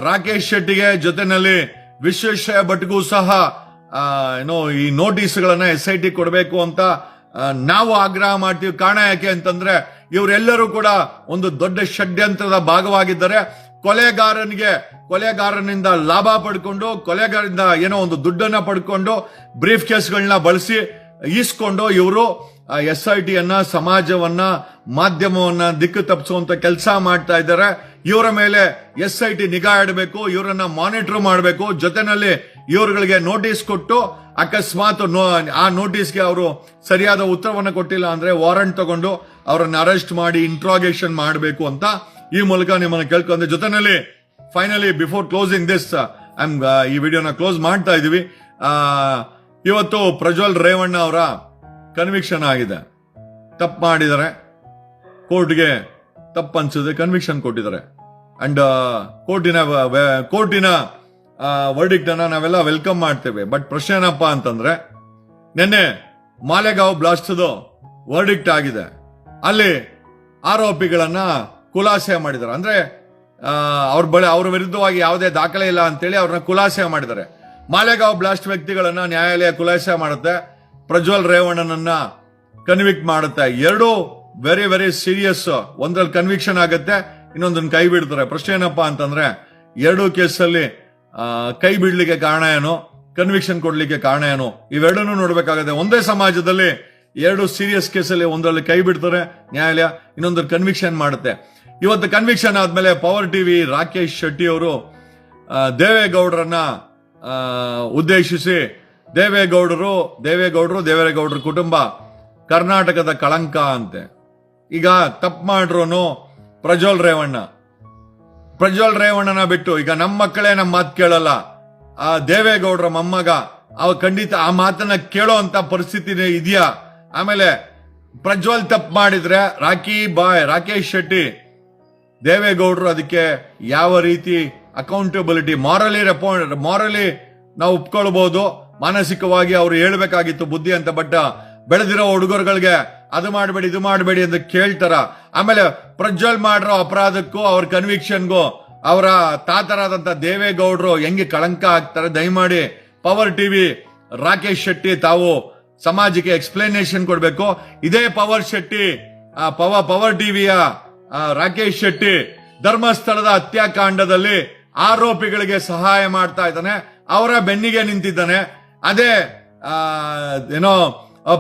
ರಾಕೇಶ್ ಶೆಟ್ಟಿಗೆ, ಜೊತೆನಲ್ಲಿ ವಿಶ್ವೇಶ್ವರ ಭಟ್ಗೂ ಸಹ ಈ ನೋಟಿಸ್ಗಳನ್ನ SIT ಕೊಡಬೇಕು ಅಂತ ನಾವು ಆಗ್ರಹ ಮಾಡ್ತೀವಿ. ಕಾರಣ ಯಾಕೆ ಅಂತಂದ್ರೆ ಇವರೆಲ್ಲರೂ ಕೂಡ ಒಂದು ದೊಡ್ಡ ಷಡ್ಯಂತ್ರದ ಭಾಗವಾಗಿದ್ದಾರೆ. ಕೊಲೆಗಾರನಿಂದ ಲಾಭ ಪಡ್ಕೊಂಡು, ಕೊಲೆಗಾರರಿಂದ ಏನೋ ಒಂದು ದುಡ್ಡನ್ನ ಪಡ್ಕೊಂಡು, ಬ್ರೀಫ್ ಕೇಸ್ಗಳನ್ನ ಬಳಸಿ ಈಸ್ಕೊಂಡು ಇವರು SIT ಸಮಾಜವನ್ನ, ಮಾಧ್ಯಮವನ್ನ ದಿಕ್ಕು ತಪ್ಪಿಸುವಂತ ಕೆಲಸ ಮಾಡ್ತಾ ಇದ್ದಾರೆ. ಇವರ ಮೇಲೆ SIT ನಿಗಾ ಇಡಬೇಕು, ಇವರನ್ನ ಮಾನಿಟರ್ ಮಾಡಬೇಕು. ಜೊತೆನಲ್ಲಿ ಇವರುಗಳಿಗೆ ನೋಟಿಸ್ ಕೊಟ್ಟು ಅಕಸ್ಮಾತ್ ಆ ನೋಟಿಸ್ಗೆ ಅವರು ಸರಿಯಾದ ಉತ್ತರವನ್ನು ಕೊಟ್ಟಿಲ್ಲ ಅಂದ್ರೆ ವಾರಂಟ್ ತಗೊಂಡು ಅವರನ್ನ ಅರೆಸ್ಟ್ ಮಾಡಿ ಇಂಟ್ರಾಗೇಷನ್ ಮಾಡಬೇಕು ಅಂತ ಈ ಮೂಲಕ ನಿಮ್ಮನ್ನ ಕೇಳ್ಕೊಂಡೆ. ಜೊತೆನಲ್ಲಿ ಫೈನಲಿ ಬಿಫೋರ್ ಕ್ಲೋಸಿಂಗ್ ದಿಸ್ ಈ ವಿಡಿಯೋನ ಕ್ಲೋಸ್ ಮಾಡ್ತಾ ಇದೀವಿ. ಇವತ್ತು ಪ್ರಜ್ವಲ್ ರೇವಣ್ಣ ಅವರ ಕನ್ವಿಕ್ಷನ್ ಆಗಿದೆ. ತಪ್ಪು ಮಾಡಿದ್ದಾರೆ, ಕೋರ್ಟ್ಗೆ ತಪ್ಪು ಅನ್ಸಿದೆ, ಕನ್ವಿಕ್ಷನ್ ಕೊಟ್ಟಿದ್ದಾರೆ. ಅಂಡ್ ಕೋರ್ಟಿನ ವರ್ಡಿಕ್ಟ್ ಅನ್ನ ನಾವೆಲ್ಲ ವೆಲ್ಕಮ್ ಮಾಡ್ತೇವೆ. ಬಟ್ ಪ್ರಶ್ನೆ ಏನಪ್ಪಾ ಅಂತಂದ್ರೆ, ನಿನ್ನೆ ಮಾಲೆಗಾಂವ್ ಬ್ಲಾಸ್ಟ್ ವರ್ಡಿಕ್ಟ್ ಆಗಿದೆ. ಅಲ್ಲಿ ಆರೋಪಿಗಳನ್ನ ಖುಲಾಸೆ ಮಾಡಿದ್ದಾರೆ. ಅಂದ್ರೆ ಅವ್ರ ವಿರುದ್ಧವಾಗಿ ಯಾವುದೇ ದಾಖಲೆ ಇಲ್ಲ ಅಂತೇಳಿ ಅವ್ರನ್ನ ಖುಲಾಸೆ ಮಾಡಿದ್ದಾರೆ. ಮಾಲೆಗಾಂವ್ ಬ್ಲಾಸ್ಟ್ ವ್ಯಕ್ತಿಗಳನ್ನ ನ್ಯಾಯಾಲಯ ಖುಲಾಸೆ ಮಾಡುತ್ತೆ, ಪ್ರಜ್ವಲ್ ರೇವಣ್ಣನನ್ನ ಕನ್ವಿಕ್ಟ್ ಮಾಡುತ್ತೆ. ಎರಡು ವೆರಿ ವೆರಿ ಸೀರಿಯಸ್. ಒಂದ್ರಲ್ಲಿ ಕನ್ವಿಕ್ಷನ್ ಆಗುತ್ತೆ, ಇನ್ನೊಂದನ್ನ ಕೈ ಬಿಡ್ತಾರೆ. ಪ್ರಶ್ನೆ ಏನಪ್ಪಾ ಅಂತಂದ್ರೆ, ಎರಡೂ ಕೇಸಲ್ಲಿ ಕೈ ಬಿಡ್ಲಿಕ್ಕೆ ಕಾರಣ ಏನು, ಕನ್ವಿಕ್ಷನ್ ಕೊಡ್ಲಿಕ್ಕೆ ಕಾರಣ ಏನು, ಇವೆರಡನ್ನೂ ನೋಡ್ಬೇಕಾಗತ್ತೆ. ಒಂದೇ ಸಮಾಜದಲ್ಲಿ ಎರಡು ಸೀರಿಯಸ್ ಕೇಸಲ್ಲಿ ಒಂದರಲ್ಲಿ ಕೈ ಬಿಡ್ತಾರೆ ನ್ಯಾಯಾಲಯ, ಇನ್ನೊಂದರಲ್ಲಿ ಕನ್ವಿಕ್ಷನ್ ಮಾಡುತ್ತೆ. ಇವತ್ತು ಕನ್ವಿಕ್ಷನ್ ಆದ್ಮೇಲೆ ಪವರ್ ಟಿವಿ ರಾಕೇಶ್ ಶೆಟ್ಟಿ ಅವರು ದೇವೇಗೌಡರನ್ನ ಉದ್ದೇಶಿಸಿ, ದೇವೇಗೌಡರು ಕುಟುಂಬ ಕರ್ನಾಟಕದ ಕಳಂಕ ಅಂತೆ. ಈಗ ತಪ್ಪು ಮಾಡ್ರೋನು ಪ್ರಜ್ವಲ್ ರೇವಣ್ಣನ ಬಿಟ್ಟು ಈಗ ನಮ್ಮ ಮಕ್ಕಳೇ ನಮ್ಮ ಮಾತು ಕೇಳಲ್ಲ, ಆ ದೇವೇಗೌಡರ ಮೊಮ್ಮಗ ಖಂಡಿತ ಆ ಮಾತನ್ನ ಕೇಳೋ ಅಂತ ಪರಿಸ್ಥಿತಿ ಇದೆಯಾ? ಆಮೇಲೆ ಪ್ರಜ್ವಲ್ ತಪ್ಪು ಮಾಡಿದ್ರೆ ರಾಕೇಶ್ ಶೆಟ್ಟಿ, ದೇವೇಗೌಡರು ಅದಕ್ಕೆ ಯಾವ ರೀತಿ ಅಕೌಂಟಬಿಲಿಟಿ, ಮಾರಲಿ ನಾವು ಒಪ್ಕೊಳ್ಬಹುದು, ಮಾನಸಿಕವಾಗಿ ಅವರು ಹೇಳ್ಬೇಕಾಗಿತ್ತು ಬುದ್ಧಿ ಅಂತ. ಬಟ್ ಬೆಳೆದಿರೋ ಹುಡುಗರುಗಳಿಗೆ ಅದು ಮಾಡಬೇಡಿ ಇದು ಮಾಡಬೇಡಿ ಅಂತ ಕೇಳ್ತಾರ. ಆಮೇಲೆ ಪ್ರಜ್ವಲ್ ಮಾಡಿರೋ ಅಪರಾಧಕ್ಕೂ ಅವ್ರ ಕನ್ವಿಕ್ಷನ್ಗೂ ಅವರ ತಾತರಾದಂತ ದೇವೇಗೌಡರು ಹೆಂಗೆ ಕಳಂಕ ಆಗ್ತಾರೆ? ದಯಮಾಡಿ ಪವರ್ ಟಿವಿ ರಾಕೇಶ್ ಶೆಟ್ಟಿ ತಾವು ಸಮಾಜಕ್ಕೆ ಎಕ್ಸ್ಪ್ಲನೇಷನ್ ಕೊಡ್ಬೇಕು. ಇದೇ ಪವರ್ ಟಿವಿಯ ರಾಕೇಶ್ ಶೆಟ್ಟಿ ಧರ್ಮಸ್ಥಳದ ಹತ್ಯಾಕಾಂಡದಲ್ಲಿ ಆರೋಪಿಗಳಿಗೆ ಸಹಾಯ ಮಾಡ್ತಾ ಇದ್ದಾನೆ, ಅವರ ಬೆನ್ನಿಗೆ ನಿಂತಿದ್ದಾನೆ. ಅದೇ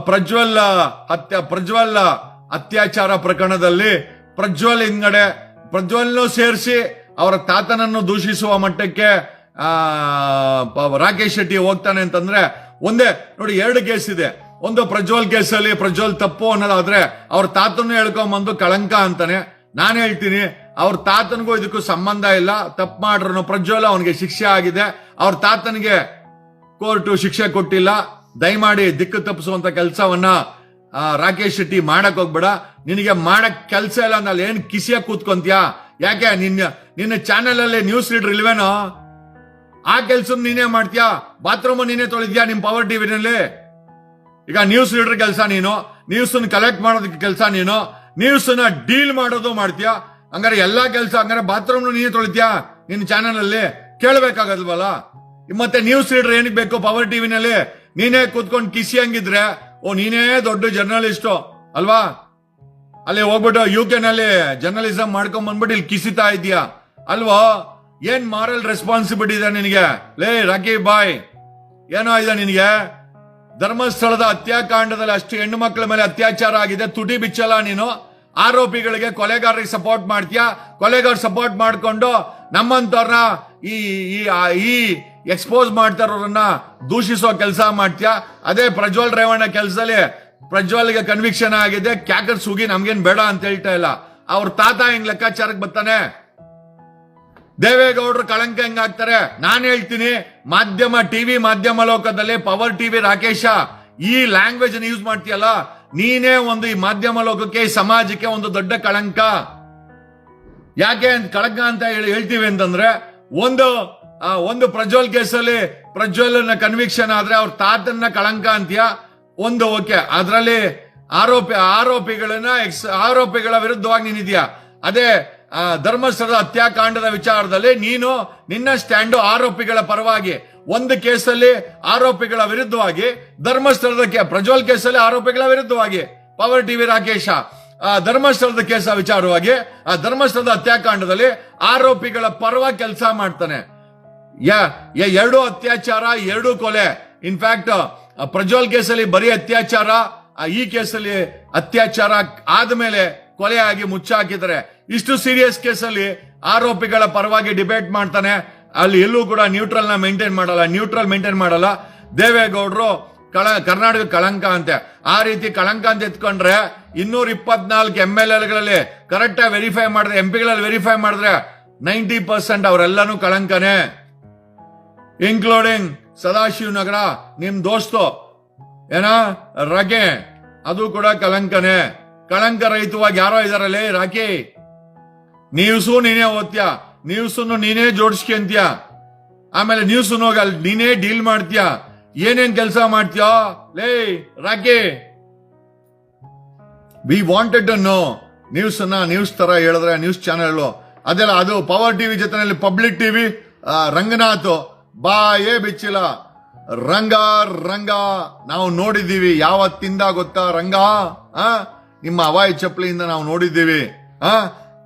ಪ್ರಜ್ವಲ್ ಅತ್ಯಾಚಾರ ಪ್ರಕರಣದಲ್ಲಿ ಪ್ರಜ್ವಲ್ನೂ ಸೇರಿಸಿ ಅವರ ತಾತನನ್ನು ದೂಷಿಸುವ ಮಟ್ಟಕ್ಕೆ ರಾಕೇಶ್ ಶೆಟ್ಟಿ ಹೋಗ್ತಾನೆ ಅಂತಂದ್ರೆ, ಒಂದೇ ನೋಡಿ, ಎರಡು ಕೇಸ್ ಇದೆ. ಒಂದು ಪ್ರಜ್ವಲ್ ಕೇಸಲ್ಲಿ ಪ್ರಜ್ವಲ್ ತಪ್ಪು ಅನ್ನೋದಾದ್ರೆ ಅವ್ರ ತಾತನ್ನು ಹೇಳ್ಕೊಂಬಂದು ಕಳಂಕ ಅಂತಾನೆ. ನಾನು ಹೇಳ್ತೀನಿ, ಅವ್ರ ತಾತನಿಗೂ ಇದಕ್ಕೂ ಸಂಬಂಧ ಇಲ್ಲ. ತಪ್ಪು ಮಾಡ್ರು ಪ್ರಜ್ವಲ್, ಅವನಿಗೆ ಶಿಕ್ಷೆ ಆಗಿದೆ, ಅವ್ರ ತಾತನಿಗೆ ಕೋರ್ಟು ಶಿಕ್ಷೆ ಕೊಟ್ಟಿಲ್ಲ. ದಯಮಾಡಿ ದಿಕ್ಕು ತಪ್ಪಿಸುವಂತ ಕೆಲಸವನ್ನ ರಾಕೇಶ್ ಶೆಟ್ಟಿ ಮಾಡಕ್ ಹೋಗ್ಬೇಡ. ನಿನಗೆ ಮಾಡಕ್ ಕೆಲಸ ಇಲ್ಲ ಅಂದ್ರೆ ಏನ್ ಕಿಸಿಯ ಕೂತ್ಕೊಂತೀಯಾ? ಯಾಕೆ ನಿನ್ನ ಚಾನೆಲ್ ಅಲ್ಲಿ ನ್ಯೂಸ್ ರೀಡರ್ ಇಲ್ವೇನೋ? ಆ ಕೆಲಸ ನೀನೇ ಮಾಡ್ತೀಯಾ? ಬಾತ್ರೂಮ್ ನೀನೇ ತೊಳಿದ್ಯಾ ನಿಮ್ ಪವರ್ ಟಿವಿನಲ್ಲಿ? ಈಗ ನ್ಯೂಸ್ ರೀಡರ್ ಕೆಲಸ ನೀನು, ನ್ಯೂಸ್ ಕಲೆಕ್ಟ್ ಮಾಡೋದಕ್ಕೆ ಕೆಲಸ ನೀನು, ನ್ಯೂಸ್ ಡೀಲ್ ಮಾಡೋದು ಮಾಡ್ತೀಯಾ. ಹಂಗಾರೆ ಎಲ್ಲಾ ಕೆಲಸ, ಹಂಗಾರೆ ಬಾತ್ರೂಮ್ ನೀನೇ ತೊಳಿದ್ಯಾ ನಿನ್ನ ಚಾನೆಲ್ ಅಲ್ಲಿ? ಕೇಳಬೇಕಾಗಲ್ವಲ್ಲ. ಮತ್ತೆ ನ್ಯೂಸ್ ರೀಡರ್ ಏನಕ್ಕೆ ಬೇಕು ಪವರ್ ಟಿವಿನಲ್ಲಿ? ನೀನೇ ಕೂತ್ಕೊಂಡು ಕಿಸಿ ಹಂಗಿದ್ರೆ ನೀನೇ ದೊಡ್ಡ ಜರ್ನಲಿಸ್ಟ್ ಅಲ್ವಾ? ಅಲ್ಲಿ ಹೋಗ್ಬಿಟ್ಟು UK ನಲ್ಲಿ ಜರ್ನಲಿಸಂ ಮಾಡ್ಕೊಂಡ್ ಬಂದ್ಬಿಟ್ಟು ಇಲ್ಲಿ ಕಿಸಿತಾ ಇದೀಯಾ ಅಲ್ವಾ? ಏನ್ ಮಾರಲ್ ರೆಸ್ಪಾನ್ಸಿಬಿಲಿಟಿ ಇದೆ ನಿನಗೆ? ಲೇ ರಾಕಿ ಬಾಯ್, ಏನೋ ಇದೆ ನಿನಗೆ? ಧರ್ಮಸ್ಥಳದ ಹತ್ಯಾಕಾಂಡದಲ್ಲಿ ಅಷ್ಟು ಹೆಣ್ಣು ಮಕ್ಕಳ ಮೇಲೆ ಅತ್ಯಾಚಾರ ಆಗಿದೆ, ತುಟಿ ಬಿಚ್ಚಲ್ಲ ನೀನು. ಆರೋಪಿಗಳಿಗೆ, ಕೊಲೆಗಾರರಿಗೆ ಸಪೋರ್ಟ್ ಮಾಡ್ತೀಯಾ. ಕೊಲೆಗಾರ ಸಪೋರ್ಟ್ ಮಾಡ್ಕೊಂಡು ನಮ್ಮಂತವ್ರನ್ನ ಈ ಎಕ್ಸ್ಪೋಸ್ ಮಾಡ್ತಾರವ್ರನ್ನ ದೂಷಿಸೋ ಕೆಲಸ ಮಾಡ್ತೀಯಾ. ಅದೇ ಪ್ರಜ್ವಲ್ ರೇವಣ್ಣ ಕೆಲಸದಲ್ಲಿ ಪ್ರಜ್ವಲ್ಗೆ ಕನ್ವಿಕ್ಷನ್ ಆಗಿದೆ, ಕ್ಯಾಕರ್ಸ್ ಹೋಗಿ ನಮ್ಗೇನ್ ಬೇಡ ಅಂತ ಹೇಳ್ತಾ ಇಲ್ಲ. ಅವ್ರ ತಾತ ಹೆಂಗ್ ಲೆಕ್ಕಾಚಾರಕ್ಕೆ ಬರ್ತಾನೆ? ದೇವೇಗೌಡರು ಕಳಂಕ ಹೆಂಗಾಗ್ತಾರೆ? ನಾನು ಹೇಳ್ತೀನಿ, ಮಾಧ್ಯಮ ಟಿವಿ ಮಾಧ್ಯಮ ಲೋಕದಲ್ಲಿ ಪವರ್ ಟಿವಿ ರಾಕೇಶ, ಈ ಲ್ಯಾಂಗ್ವೇಜ್ ಯೂಸ್ ಮಾಡ್ತೀಯಲ್ಲ, ನೀನೇ ಒಂದು ಈ ಮಾಧ್ಯಮ ಲೋಕಕ್ಕೆ, ಈ ಸಮಾಜಕ್ಕೆ ಒಂದು ದೊಡ್ಡ ಕಳಂಕ. ಯಾಕೆ ಕಳಂಕ ಅಂತ ಹೇಳ್ತೀವಿ ಅಂತಂದ್ರೆ, ಒಂದು ಪ್ರಜ್ವಲ್ ಕೇಸಲ್ಲಿ ಪ್ರಜ್ವಲ್ನ ಕನ್ವಿಕ್ಷನ್ ಆದ್ರೆ ಅವ್ರ ತಾತನ್ನ ಕಳಂಕ ಅಂತೀಯ. ಒಂದು ಓಕೆ, ಅದರಲ್ಲಿ ಆರೋಪಿಗಳ ವಿರುದ್ಧವಾಗಿ ನೀನಿದ್ಯಾ. ಅದೇ ಧರ್ಮಸ್ಥಳದ ಹತ್ಯಾಕಾಂಡದ ವಿಚಾರದಲ್ಲಿ ನೀನು ನಿನ್ನ ಸ್ಟ್ಯಾಂಡು ಆರೋಪಿಗಳ ಪರವಾಗಿ. ಒಂದು ಕೇಸಲ್ಲಿ ಆರೋಪಿಗಳ ವಿರುದ್ಧವಾಗಿ, ಧರ್ಮಸ್ಥಳದ ಪ್ರಜ್ವಲ್ ಕೇಸಲ್ಲಿ ಆರೋಪಿಗಳ ವಿರುದ್ಧವಾಗಿ ಪವರ್ ಟಿವಿ ರಾಕೇಶ, ಧರ್ಮಸ್ಥಳದ ಕೇಸ ವಿಚಾರವಾಗಿ ಧರ್ಮಸ್ಥಳದ ಹತ್ಯಾಕಾಂಡದಲ್ಲಿ ಆರೋಪಿಗಳ ಪರವಾಗಿ ಕೆಲಸ ಮಾಡ್ತಾನೆ. ಎರಡು ಅತ್ಯಾಚಾರ, ಎರಡು ಕೊಲೆ. ಇನ್ಫ್ಯಾಕ್ಟ್ ಪ್ರಜ್ವಲ್ ಕೇಸಲ್ಲಿ ಬರೀ ಅತ್ಯಾಚಾರ, ಈ ಕೇಸಲ್ಲಿ ಅತ್ಯಾಚಾರ ಆದ್ಮೇಲೆ ಕೊಲೆಯಾಗಿ ಮುಚ್ಚಾಕಿದ್ದಾರೆ. ಇಷ್ಟು ಸೀರಿಯಸ್ ಕೇಸಲ್ಲಿ ಆರೋಪಿಗಳ ಪರವಾಗಿ ಡಿಬೇಟ್ ಮಾಡ್ತಾನೆ. ಅಲ್ಲಿ ಎಲ್ಲೂ ಕೂಡ ನ್ಯೂಟ್ರಲ್ ಮೇಂಟೈನ್ ಮಾಡಲ್ಲ. ದೇವೇಗೌಡರು ಕರ್ನಾಟಕ ಕಳಂಕ ಅಂತೆ. ಆ ರೀತಿ ಕಳಂಕ ಅಂತ ಎತ್ಕೊಂಡ್ರೆ 224 MLAಗಳಲ್ಲಿ ಕರೆಕ್ಟ್ ಆಗಿ ವೆರಿಫೈ ಮಾಡಿದ್ರೆ, ಎಂಪಿಗಳಲ್ಲಿ ವೆರಿಫೈ ಮಾಡಿದ್ರೆ 90% ಅವರೆಲ್ಲಾನು ಕಳಂಕನೇ, ಇನ್ಕ್ಲೂಡಿಂಗ್ ಸದಾಶಿವ ನಗರ ನಿಮ್ ದೋಸ್ತು ರಾಕೆ, ಅದು ಕೂಡ ಕಳಂಕನೇ. ಕಳಂಕ ರಹಿತವಾಗಿ ಯಾರೋ ಇದಾರಲ್ಲೇ ರಾಕಿ, ನ್ಯೂಸು ನೀನೇ ಓದ್ತೀಯ, ನ್ಯೂಸನ್ನು ನೀನೇ ಜೋಡಿಸ್ಕೊಂತೀಯ, ಆಮೇಲೆ ನ್ಯೂಸ್ ಅಲ್ಲಿ ನೀನೇ ಡೀಲ್ ಮಾಡ್ತೀಯ, ಏನೇನ್ ಕೆಲಸ ಮಾಡ್ತೀಯ ಲೇ Rocky. We wanted to know news ತರ ಹೇಳಿದ್ರೆ ನ್ಯೂಸ್ ಚಾನೆಲ್ ಅದೆಲ್ಲ, ಅದು ಪವರ್ ಟಿವಿ ಜೊತೆನಲ್ಲಿ ಪಬ್ಲಿಕ್ ಟಿವಿ. ರಂಗನಾಥ್ ಬಾಯೇ ಬಿಚ್ಚಿಲ್ಲ. ರಂಗ ನಾವು ನೋಡಿದ್ದೀವಿ ಯಾವತ್ತಿಂದ ಗೊತ್ತಾ? ರಂಗ ನಿಮ್ಮ ಹವಾಯಿ ಚಪ್ಪಲಿಯಿಂದ ನಾವು ನೋಡಿದ್ದೀವಿ.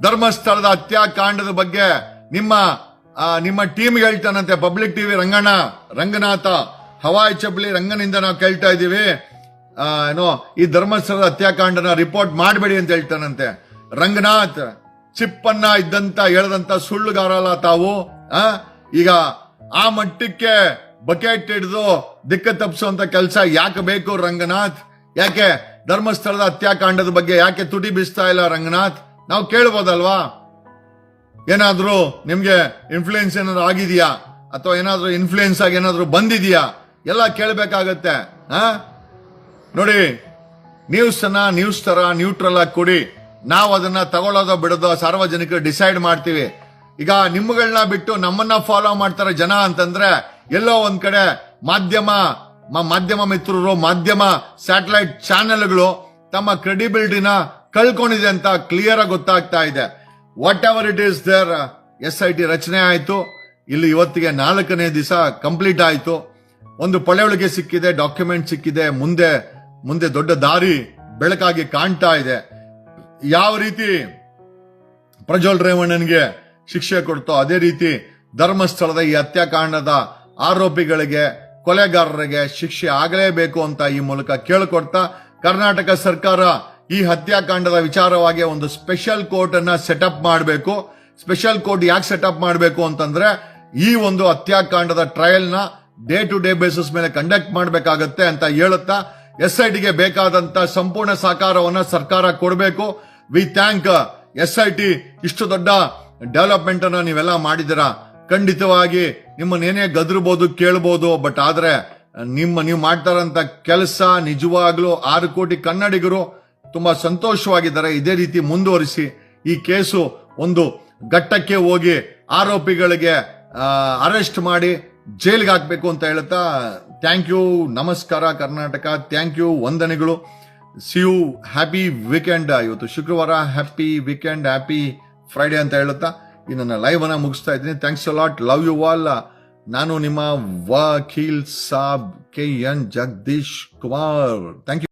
ಧರ್ಮಸ್ಥಳದ ಹತ್ಯಾಕಾಂಡದ ಬಗ್ಗೆ ನಿಮ್ಮ ಟೀಮ್ ಹೇಳ್ತಾನಂತೆ, ಪಬ್ಲಿಕ್ ಟಿವಿ ರಂಗನಾಥ ಹವಾಯಿ ಚಪ್ಪಲಿ ರಂಗನಿಂದ ನಾವು ಕೇಳ್ತಾ ಇದ್ದೀವಿ, ಈ ಧರ್ಮಸ್ಥಳದ ಹತ್ಯಾಕಾಂಡನ ರಿಪೋರ್ಟ್ ಮಾಡಬೇಡಿ ಅಂತ ಹೇಳ್ತಾನಂತೆ. ರಂಗನಾಥ್ ಚಿಪ್ಪನ್ನ ಇದ್ದಂತ ಹೇಳದಂತ ಸುಳ್ಳುಗಾರಲ್ಲ ತಾವು. ಈಗ ಆ ಮಟ್ಟಕ್ಕೆ ಬಕೆಟ್ ಹಿಡಿದು ದಿಕ್ಕ ತಪ್ಪಿಸುವಂತ ಕೆಲಸ ಯಾಕೆ ಬೇಕು ರಂಗನಾಥ್? ಯಾಕೆ ಧರ್ಮಸ್ಥಳದ ಹತ್ಯಾಕಾಂಡದ ಬಗ್ಗೆ ಯಾಕೆ ತುಟಿ ಬೀಸ್ತಾ ಇಲ್ಲ ರಂಗನಾಥ್? ನಾವು ಕೇಳ್ಬೋದಲ್ವಾ? ಏನಾದ್ರೂ ನಿಮ್ಗೆ ಇನ್ಫ್ಲೂಯೆನ್ಸ್ ಏನಾದ್ರು ಆಗಿದೆಯಾ, ಅಥವಾ ಏನಾದ್ರೂ ಇನ್ಫ್ಲೂಯೆನ್ಸ್ ಆಗಿ ಏನಾದ್ರೂ ಬಂದಿದೆಯಾ? ಎಲ್ಲ ಕೇಳಬೇಕಾಗತ್ತೆ. ನೋಡಿ, ನ್ಯೂಸ್ ತರ ನ್ಯೂಟ್ರಲ್ ಆಗಿ ಕೊಡಿ, ನಾವು ಅದನ್ನ ತಗೊಳ್ಳೋದೋ ಬಿಡೋದೋ ಸಾರ್ವಜನಿಕರು ಡಿಸೈಡ್ ಮಾಡ್ತೀವಿ. ಈಗ ನಿಮ್ಮಗಳನ್ನ ಬಿಟ್ಟು ನಮ್ಮನ್ನ ಫಾಲೋ ಮಾಡ್ತಾರೆ ಜನ ಅಂತಂದ್ರೆ, ಎಲ್ಲೋ ಒಂದ್ ಕಡೆ ಮಾಧ್ಯಮ ಮಿತ್ರರು, ಮಾಧ್ಯಮ ಸ್ಯಾಟಲೈಟ್ ಚಾನೆಲ್ಗಳು ತಮ್ಮ ಕ್ರೆಡಿಬಿಲಿಟಿನ ಕಳ್ಕೊಂಡಿದೆ ಅಂತ ಕ್ಲಿಯರ್ ಆಗಿ ಗೊತ್ತಾಗ್ತಾ ಇದೆ. Whatever it is there, SIT ರಚನೆ ಆಯ್ತು. ಇಲ್ಲಿ ಇವತ್ತಿಗೆ 4ನೇ ದಿವಸ ಕಂಪ್ಲೀಟ್ ಆಯ್ತು. ಒಂದು ಪಳೆಯುಳಿಕೆ ಸಿಕ್ಕಿದೆ, ಡಾಕ್ಯುಮೆಂಟ್ ಸಿಕ್ಕಿದೆ, ಮುಂದೆ ದೊಡ್ಡ ದಾರಿ ಬೆಳಕಾಗಿ ಕಾಣ್ತಾ ಇದೆ. ಯಾವ ರೀತಿ ಪ್ರಜ್ವಲ್ ರೇವಣ್ಣನ್ಗೆ ಶಿಕ್ಷೆ ಕೊಡ್ತೋ ಅದೇ ರೀತಿ ಧರ್ಮಸ್ಥಳದ ಈ ಹತ್ಯಾಕಾಂಡದ ಆರೋಪಿಗಳಿಗೆ, ಕೊಲೆಗಾರರಿಗೆ ಶಿಕ್ಷೆ ಆಗಲೇಬೇಕು ಅಂತ ಈ ಮೂಲಕ ಕೇಳಿಕೊಡ್ತಾ, ಕರ್ನಾಟಕ ಸರ್ಕಾರ ಈ ಹತ್ಯಾಕಾಂಡದ ವಿಚಾರವಾಗಿ ಒಂದು ಸ್ಪೆಷಲ್ ಕೋರ್ಟ್ ಅನ್ನ ಸೆಟಪ್ ಮಾಡಬೇಕು. ಸ್ಪೆಷಲ್ ಕೋರ್ಟ್ ಯಾಕೆ ಸೆಟಪ್ ಮಾಡಬೇಕು ಅಂತಂದ್ರೆ, ಈ ಒಂದು ಹತ್ಯಾಕಾಂಡದ ಟ್ರಯಲ್ ನ ಡೇ ಟು ಡೇ ಬೇಸಿಸ್ ಮೇಲೆ ಕಂಡಕ್ಟ್ ಮಾಡಬೇಕಾಗತ್ತೆ ಅಂತ ಹೇಳುತ್ತಾ, SITಗೆ ಬೇಕಾದಂತ ಸಂಪೂರ್ಣ ಸಹಕಾರವನ್ನ ಸರ್ಕಾರ ಕೊಡಬೇಕು. We thank SIT. ಇಷ್ಟು ದೊಡ್ಡ ಡೆವಲಪ್ಮೆಂಟ್ ಅನ್ನ ನೀವೆಲ್ಲ ಮಾಡಿದಿರಾ. ಖಂಡಿತವಾಗಿ ನಿಮ್ಮನ್ನೇನೇ ಗದರ್ಬೋದು, ಕೇಳಬಹುದು, ಬಟ್ ಆದ್ರೆ ನೀವು ಮಾಡ್ತಾರಂತ ಕೆಲಸ ನಿಜವಾಗ್ಲೂ 6 ಕೋಟಿ ಕನ್ನಡಿಗರು ತುಂಬಾ ಸಂತೋಷವಾಗಿದ್ದಾರೆ. ಇದೇ ರೀತಿ ಮುಂದುವರಿಸಿ ಈ ಕೇಸು ಒಂದು ಘಟ್ಟಕ್ಕೆ ಹೋಗಿ ಆರೋಪಿಗಳಿಗೆ ಅರೆಸ್ಟ್ ಮಾಡಿ ಜೈಲ್ಗೆ ಹಾಕ್ಬೇಕು ಅಂತ ಹೇಳ್ತಾ, ಥ್ಯಾಂಕ್ ಯು, ನಮಸ್ಕಾರ ಕರ್ನಾಟಕ, ಥ್ಯಾಂಕ್ ಯು, ವಂದನೆಗಳು. See you, happy weekend. ಇವತ್ತು ಶುಕ್ರವಾರ, ಹ್ಯಾಪಿ ವೀಕೆಂಡ್, ಹ್ಯಾಪಿ ಫ್ರೈಡೆ ಅಂತ ಹೇಳುತ್ತಾ ಈ ನನ್ನ ಲೈವ್ ಅನ್ನ ಮುಗಿಸ್ತಾ ಇದ್ದೀನಿ. Thanks a lot, love you all. ನಾನು ನಿಮ್ಮ ವಕೀಲ್ ಸಾಬ್ KN Jagadish Kumar. Thank you.